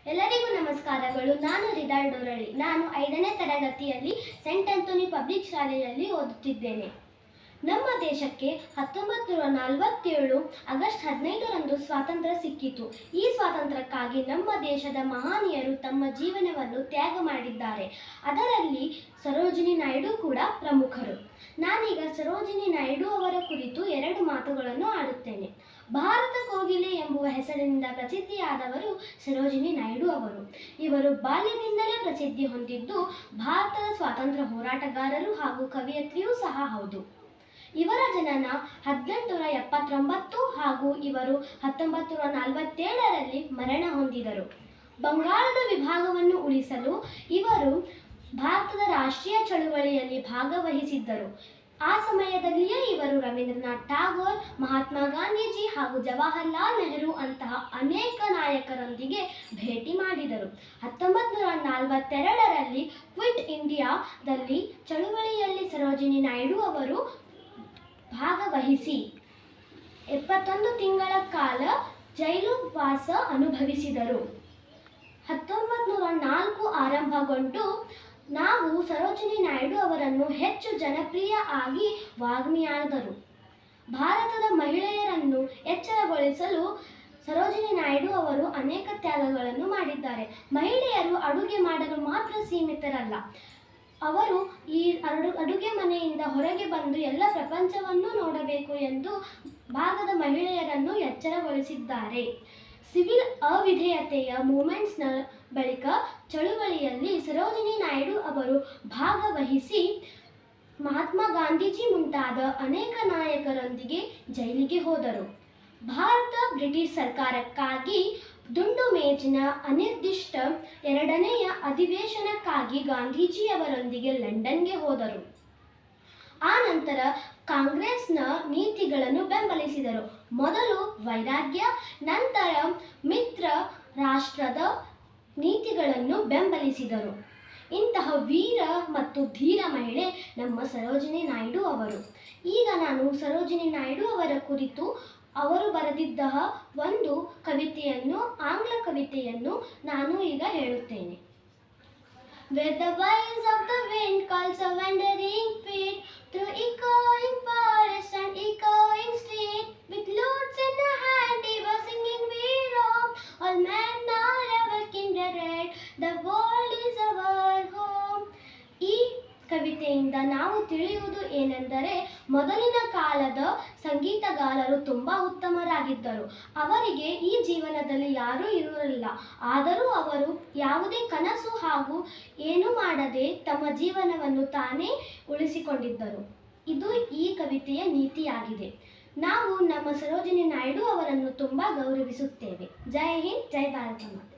ಎಲ್ಲರಿಗೂ ನಮಸ್ಕಾರಗಳು. ನಾನು ರಿದಾಳ್ ಡೋರಳ್ಳಿ. ನಾನು 5ನೇ ತರಗತಿಯಲ್ಲಿ ಸೆಂಟ್ ಆಂಥೋನಿ ಪಬ್ಲಿಕ್ ಶಾಲೆಯಲ್ಲಿ ಓದುತ್ತಿದ್ದೇನೆ. ನಮ್ಮ ದೇಶಕ್ಕೆ 1947 ಆಗಸ್ಟ್ 15ರಂದು ಸ್ವಾತಂತ್ರ್ಯ ಸಿಕ್ಕಿತು. ಈ ಸ್ವಾತಂತ್ರ್ಯಕ್ಕಾಗಿ ನಮ್ಮ ದೇಶದ ಮಹನೀಯರು ತಮ್ಮ ಜೀವನವನ್ನು ತ್ಯಾಗ ಮಾಡಿದ್ದಾರೆ. ಅದರಲ್ಲಿ ಸರೋಜಿನಿ ನಾಯ್ಡು ಕೂಡ ಪ್ರಮುಖರು. ನಾನೀಗ ಸರೋಜಿನಿ ನಾಯ್ಡು ಅವರ ಕುರಿತು 2 ಮಾತುಗಳನ್ನು ಆಡುತ್ತೇನೆ. ಭಾರತ ಕೋಗಿಲೆ ಎಂಬುವ ಹೆಸರಿನಿಂದ ಪ್ರಸಿದ್ಧಿಯಾದವರು ಸರೋಜಿನಿ ನಾಯ್ಡು ಅವರು. ಇವರು ಬಾಲ್ಯದಿಂದಲೇ ಪ್ರಸಿದ್ಧಿ ಹೊಂದಿದ್ದು ಭಾರತದ ಸ್ವಾತಂತ್ರ್ಯ ಹೋರಾಟಗಾರರು ಹಾಗೂ ಕವಯತ್ರಿಯೂ ಸಹ ಹೌದು. ಇವರ ಜನನ 1879 ಹಾಗೂ ಇವರು 1947ರಲ್ಲಿ ಮರಣ ಹೊಂದಿದರು. ಬಂಗಾಳದ ವಿಭಾಗವನ್ನು ಉಳಿಸಲು ಇವರು ಭಾರತದ ರಾಷ್ಟ್ರೀಯ ಚಳುವಳಿಯಲ್ಲಿ ಭಾಗವಹಿಸಿದ್ದರು. ಆ ಸಮಯದಲ್ಲಿಯೇ ಇವರು ರವೀಂದ್ರನಾಥ್ ಠಾಗೋರ್, ಮಹಾತ್ಮ ಗಾಂಧೀಜಿ ಹಾಗೂ ಜವಾಹರ್ಲಾಲ್ ನೆಹರು ಅಂತಹ ಅನೇಕ ನಾಯಕರೊಂದಿಗೆ ಭೇಟಿ ಮಾಡಿದರು. 1942ರಲ್ಲಿ ಕ್ವಿಟ್ ಇಂಡಿಯಾದಲ್ಲಿ ಚಳುವಳಿಯಲ್ಲಿ ಸರೋಜಿನಿ ನಾಯ್ಡು ಅವರು ಭಾಗವಹಿಸಿ 71 ತಿಂಗಳ ಕಾಲ ಜೈಲು ವಾಸ ಅನುಭವಿಸಿದರು. 1904 ಆರಂಭಗೊಂಡು ನಾವು ಸರೋಜಿನಿ ನಾಯ್ಡು ಅವರನ್ನು ಹೆಚ್ಚು ಜನಪ್ರಿಯ ಆಗಿ ವಾಗ್ಮಿಯಾದರು. ಭಾರತದ ಮಹಿಳೆಯರನ್ನು ಎಚ್ಚರಗೊಳಿಸಲು ಸರೋಜಿನಿ ನಾಯ್ಡು ಅವರು ಅನೇಕ ತ್ಯಾಗಗಳನ್ನು ಮಾಡಿದ್ದಾರೆ. ಮಹಿಳೆಯರು ಅಡುಗೆ ಮಾಡಲು ಮಾತ್ರ ಸೀಮಿತರಲ್ಲ, ಅವರು ಈ ಅಡುಗೆ ಮನೆಯಿಂದ ಹೊರಗೆ ಬಂದು ಎಲ್ಲ ಪ್ರಪಂಚವನ್ನು ನೋಡಬೇಕು ಎಂದು ಭಾರತದ ಮಹಿಳೆಯರನ್ನು ಎಚ್ಚರಗೊಳಿಸಿದ್ದಾರೆ. ಸಿವಿಲ್ ಅವಿಧೇಯತೆಯ ಮೂವ್ಮೆಂಟ್ಸ್ನ ಬಳಿಕ ಚಳುವಳಿಯಲ್ಲಿ ಸರೋಜಿನಿ ನಾಯ್ಡು ಅವರು ಭಾಗವಹಿಸಿ ಮಹಾತ್ಮ ಗಾಂಧೀಜಿ ಮುಂತಾದ ಅನೇಕ ನಾಯಕರೊಂದಿಗೆ ಜೈಲಿಗೆ ಹೋದರು. ಭಾರತ ಬ್ರಿಟಿಷ್ ಸರ್ಕಾರಕ್ಕಾಗಿ ದುಂಡು ಮೇಜಿನ ಅನಿರ್ದಿಷ್ಟ 2ನೆಯ ಅಧಿವೇಶನಕ್ಕಾಗಿ ಗಾಂಧೀಜಿಯವರೊಂದಿಗೆ ಲಂಡನ್ಗೆ ಹೋದರು. ಆ ನಂತರ ಕಾಂಗ್ರೆಸ್ನ ನೀತಿಗಳನ್ನು ಬೆಂಬಲಿಸಿದರು. ಮೊದಲು ವೈರಾಗ್ಯ, ನಂತರ ಮಿತ್ರ ರಾಷ್ಟ್ರದ ನೀತಿಗಳನ್ನು ಬೆಂಬಲಿಸಿದರು. ಇಂತಹ ವೀರ ಮತ್ತು ಧೀರ ಮಹಿಳೆ ನಮ್ಮ ಸರೋಜಿನಿ ನಾಯ್ಡು ಅವರು. ಈಗ ನಾನು ಸರೋಜಿನಿ ನಾಯ್ಡು ಅವರ ಕುರಿತು ಅವರು ಬರೆದಿದ್ದ ಒಂದು ಕವಿತೆಯನ್ನು, ಆಂಗ್ಲ ಕವಿತೆಯನ್ನು ನಾನು ಈಗ ಹೇಳುತ್ತೇನೆ. Where the voice of the wind calls a wandering feet through echoing forest and echoing street, with lutes in the hand they were singing we roam, all men are our kindred, the world is our home. ಈ ಕವಿತೆಯಿಂದ ನಾವು ತಿಳಿಯುವುದು ಏನೆಂದರೆ, ಮೊದಲಿನ ಕಾಲದ ಸಂಗೀತಗಾರರು ತುಂಬ ಉತ್ತಮರಾಗಿದ್ದರು. ಅವರಿಗೆ ಈ ಜೀವನದಲ್ಲಿ ಯಾರೂ ಇರಲಿಲ್ಲ. ಆದರೂ ಅವರು ಯಾವುದೇ ಕನಸು ಹಾಗೂ ಏನೂ ಮಾಡದೆ ತಮ್ಮ ಜೀವನವನ್ನು ತಾನೇ ಉಳಿಸಿಕೊಂಡಿದ್ದರು. ಇದು ಈ ಕವಿತೆಯ ನೀತಿಯಾಗಿದೆ. ನಾವು ನಮ್ಮ ಸರೋಜಿನಿ ನಾಯ್ಡು ಅವರನ್ನು ತುಂಬ ಗೌರವಿಸುತ್ತೇವೆ. ಜೈ ಹಿಂದ್, ಜೈ ಭಾರತ ಮಾತೆ.